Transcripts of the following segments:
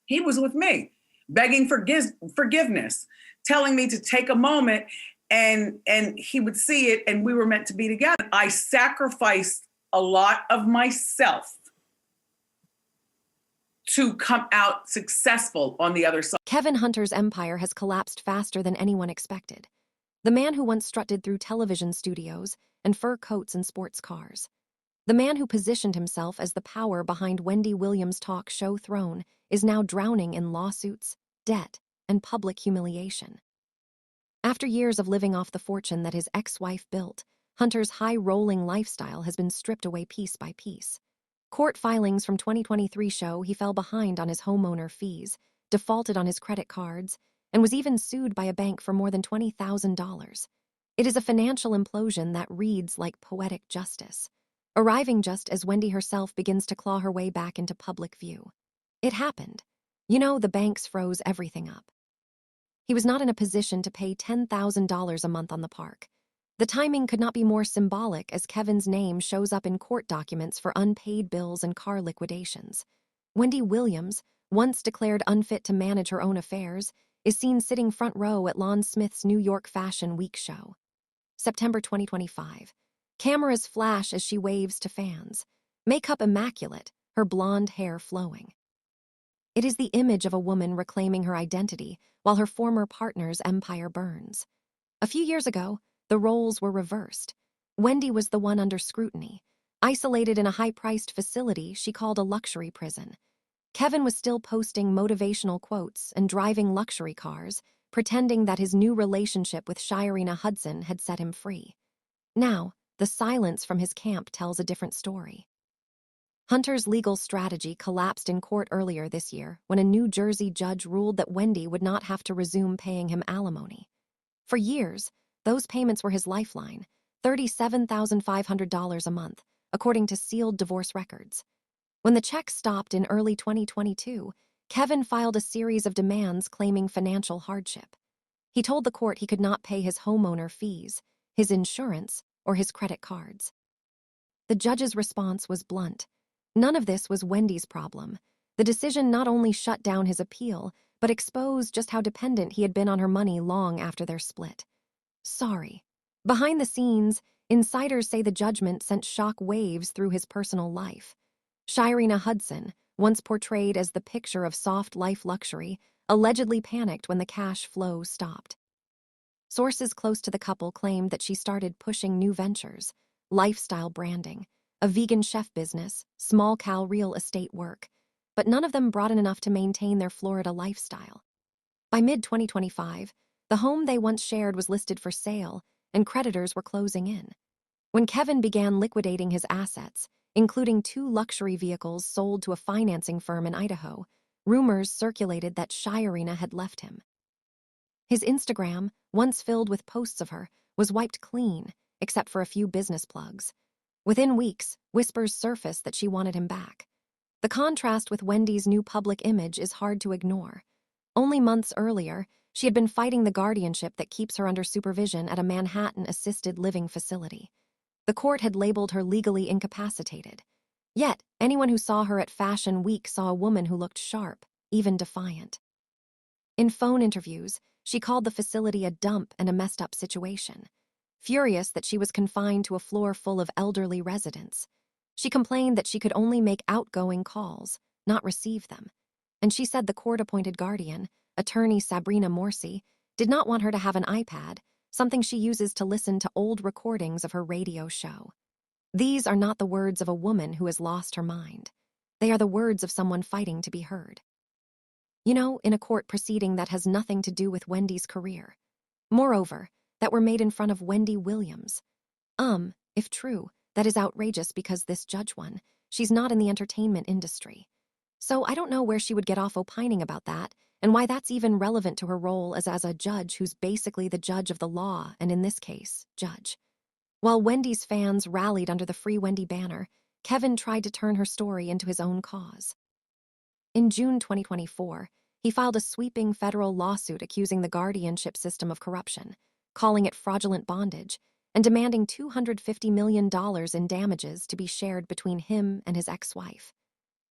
He was with me, begging forgiveness, telling me to take a moment, and he would see it, and we were meant to be together. I sacrificed a lot of myself to come out successful on the other side. Kevin Hunter's empire has collapsed faster than anyone expected. The man who once strutted through television studios and fur coats and sports cars. The man who positioned himself as the power behind Wendy Williams' talk show throne is now drowning in lawsuits, debt, and public humiliation. After years of living off the fortune that his ex-wife built, Hunter's high-rolling lifestyle has been stripped away piece by piece. Court filings from 2023 show he fell behind on his homeowner fees, defaulted on his credit cards, and was even sued by a bank for more than $20,000. It is a financial implosion that reads like poetic justice, arriving just as Wendy herself begins to claw her way back into public view. It happened. You know, the banks froze everything up. He was not in a position to pay $10,000 a month on the park. The timing could not be more symbolic as Kevin's name shows up in court documents for unpaid bills and car liquidations. Wendy Williams, once declared unfit to manage her own affairs, is seen sitting front row at Lon Smith's New York Fashion Week show. September 2025. Cameras flash as she waves to fans. Makeup immaculate, her blonde hair flowing. It is the image of a woman reclaiming her identity while her former partner's empire burns. A few years ago, the roles were reversed. Wendy was the one under scrutiny, isolated in a high-priced facility she called a luxury prison. Kevin was still posting motivational quotes and driving luxury cars, pretending that his new relationship with Sharina Hudson had set him free. Now, the silence from his camp tells a different story. Hunter's legal strategy collapsed in court earlier this year when a New Jersey judge ruled that Wendy would not have to resume paying him alimony. For years, those payments were his lifeline, $37,500 a month, according to sealed divorce records. When the check stopped in early 2022, Kevin filed a series of demands claiming financial hardship. He told the court he could not pay his homeowner fees, his insurance, or his credit cards. The judge's response was blunt. None of this was Wendy's problem. The decision not only shut down his appeal, but exposed just how dependent he had been on her money long after their split. Sorry. Behind the scenes, insiders say the judgment sent shock waves through his personal life. Sharina Hudson, once portrayed as the picture of soft life luxury, allegedly panicked when the cash flow stopped. Sources close to the couple claimed that she started pushing new ventures, lifestyle branding, a vegan chef business, small cow real estate work, but none of them brought in enough to maintain their Florida lifestyle. By mid-2025, the home they once shared was listed for sale, and creditors were closing in. When Kevin began liquidating his assets, including 2 luxury vehicles sold to a financing firm in Idaho, rumors circulated that Sharina had left him. His Instagram, once filled with posts of her, was wiped clean, except for a few business plugs. Within weeks, whispers surfaced that she wanted him back. The contrast with Wendy's new public image is hard to ignore. Only months earlier, she had been fighting the guardianship that keeps her under supervision at a Manhattan assisted living facility. The court had labeled her legally incapacitated. Yet, anyone who saw her at Fashion Week saw a woman who looked sharp, even defiant. In phone interviews, she called the facility a dump and a messed-up situation. Furious that she was confined to a floor full of elderly residents. She complained that she could only make outgoing calls, not receive them. And she said the court-appointed guardian, attorney Sabrina Morsi, did not want her to have an iPad, something she uses to listen to old recordings of her radio show. These are not the words of a woman who has lost her mind. They are the words of someone fighting to be heard. You know, in a court proceeding that has nothing to do with Wendy's career. Moreover, that were made in front of Wendy Williams. If true, that is outrageous because this judge won. She's not in the entertainment industry. So I don't know where she would get off opining about that, and why that's even relevant to her role as a judge who's basically the judge of the law, and in this case, judge. While Wendy's fans rallied under the Free Wendy banner, Kevin tried to turn her story into his own cause. In June 2024, he filed a sweeping federal lawsuit accusing the guardianship system of corruption, calling it fraudulent bondage, and demanding $250 million in damages to be shared between him and his ex-wife.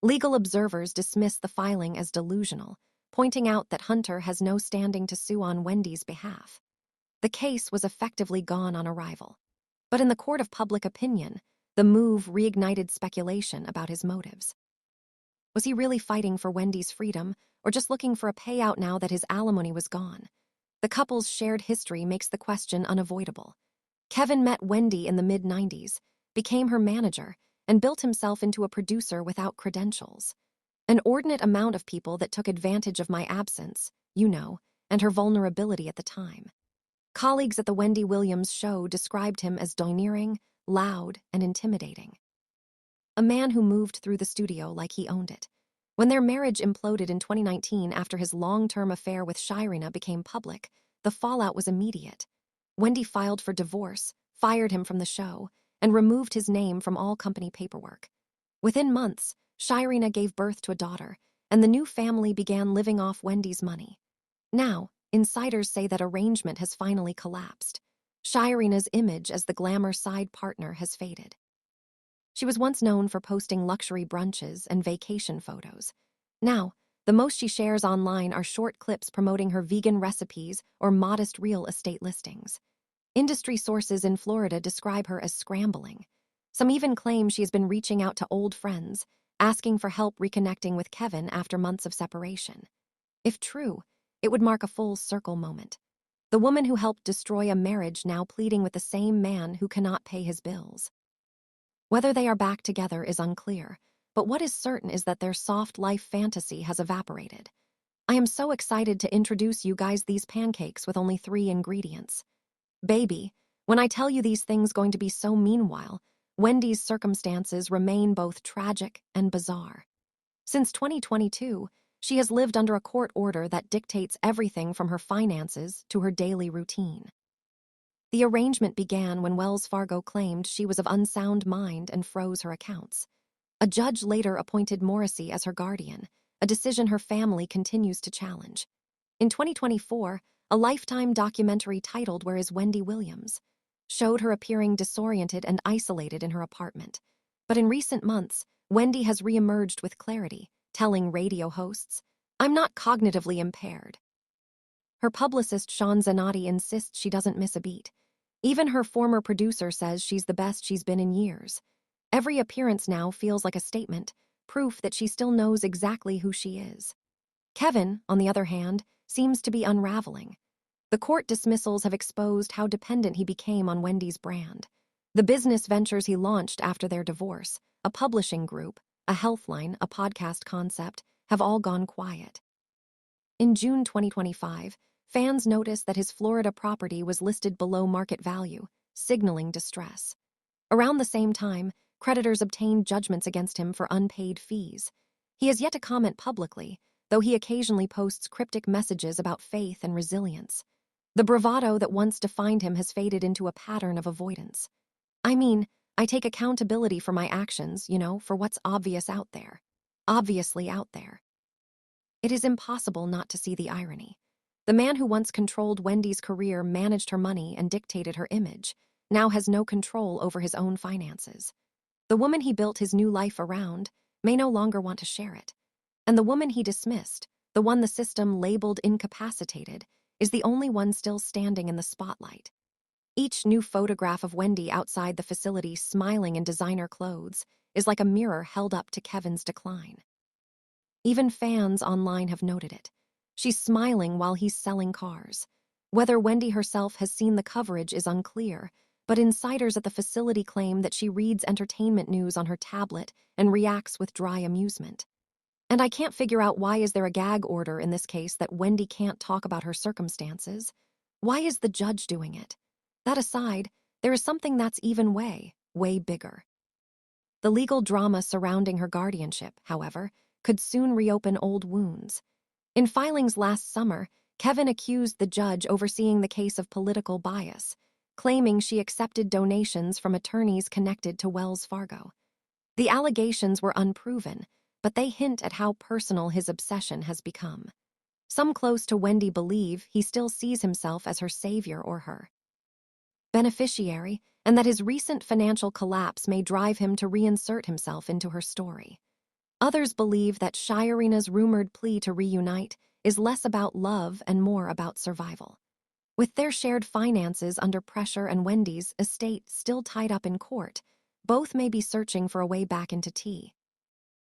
Legal observers dismiss the filing as delusional, pointing out that Hunter has no standing to sue on Wendy's behalf. The case was effectively gone on arrival. But in the court of public opinion, the move reignited speculation about his motives. Was he really fighting for Wendy's freedom, or just looking for a payout now that his alimony was gone? The couple's shared history makes the question unavoidable. Kevin met Wendy in the mid-90s, became her manager, and built himself into a producer without credentials. An inordinate amount of people that took advantage of my absence, and her vulnerability at the time. Colleagues at the Wendy Williams show described him as domineering, loud, and intimidating. A man who moved through the studio like he owned it. When their marriage imploded in 2019 after his long-term affair with Sharina became public, the fallout was immediate. Wendy filed for divorce, fired him from the show, and removed his name from all company paperwork. Within months, Sharina gave birth to a daughter, and the new family began living off Wendy's money. Now, insiders say that arrangement has finally collapsed. Sharina's image as the glamour side partner has faded. She was once known for posting luxury brunches and vacation photos. Now, the most she shares online are short clips promoting her vegan recipes or modest real estate listings. Industry sources in Florida describe her as scrambling. Some even claim she has been reaching out to old friends, asking for help reconnecting with Kevin after months of separation. If true, it would mark a full circle moment. The woman who helped destroy a marriage now pleading with the same man who cannot pay his bills. Whether they are back together is unclear, but what is certain is that their soft life fantasy has evaporated. I am so excited to introduce you guys these pancakes with only 3 ingredients. Baby, when I tell you these things going to be so meanwhile, Wendy's circumstances remain both tragic and bizarre. Since 2022, she has lived under a court order that dictates everything from her finances to her daily routine. The arrangement began when Wells Fargo claimed she was of unsound mind and froze her accounts. A judge later appointed Morrissey as her guardian, a decision her family continues to challenge. In 2024, a Lifetime documentary titled Where is Wendy Williams? Showed her appearing disoriented and isolated in her apartment. But in recent months, Wendy has reemerged with clarity, telling radio hosts, "I'm not cognitively impaired." Her publicist Sean Zanotti insists she doesn't miss a beat. Even her former producer says she's the best she's been in years. Every appearance now feels like a statement, proof that she still knows exactly who she is. Kevin, on the other hand, seems to be unraveling. The court dismissals have exposed how dependent he became on Wendy's brand. The business ventures he launched after their divorce, a publishing group, a healthline, a podcast concept, have all gone quiet. In June 2025, fans noticed that his Florida property was listed below market value, signaling distress. Around the same time, creditors obtained judgments against him for unpaid fees. He has yet to comment publicly, though he occasionally posts cryptic messages about faith and resilience. The bravado that once defined him has faded into a pattern of avoidance. I take accountability for my actions, for what's obvious out there. Obviously out there. It is impossible not to see the irony. The man who once controlled Wendy's career, managed her money, and dictated her image, now has no control over his own finances. The woman he built his new life around may no longer want to share it. And the woman he dismissed, the one the system labeled incapacitated, is the only one still standing in the spotlight. Each new photograph of Wendy outside the facility smiling in designer clothes is like a mirror held up to Kevin's decline. Even fans online have noted it. She's smiling while he's selling cars. Whether Wendy herself has seen the coverage is unclear, but insiders at the facility claim that she reads entertainment news on her tablet and reacts with dry amusement. And I can't figure out, why is there a gag order in this case that Wendy can't talk about her circumstances? Why is the judge doing it? That aside, there is something that's even way bigger. The legal drama surrounding her guardianship, however, could soon reopen old wounds. In filings last summer, Kevin accused the judge overseeing the case of political bias, claiming she accepted donations from attorneys connected to Wells Fargo. The allegations were unproven, but they hint at how personal his obsession has become. Some close to Wendy believe he still sees himself as her savior or her beneficiary, and that his recent financial collapse may drive him to reinsert himself into her story. Others believe that Sharina's rumored plea to reunite is less about love and more about survival. With their shared finances under pressure and Wendy's estate still tied up in court, both may be searching for a way back into tea.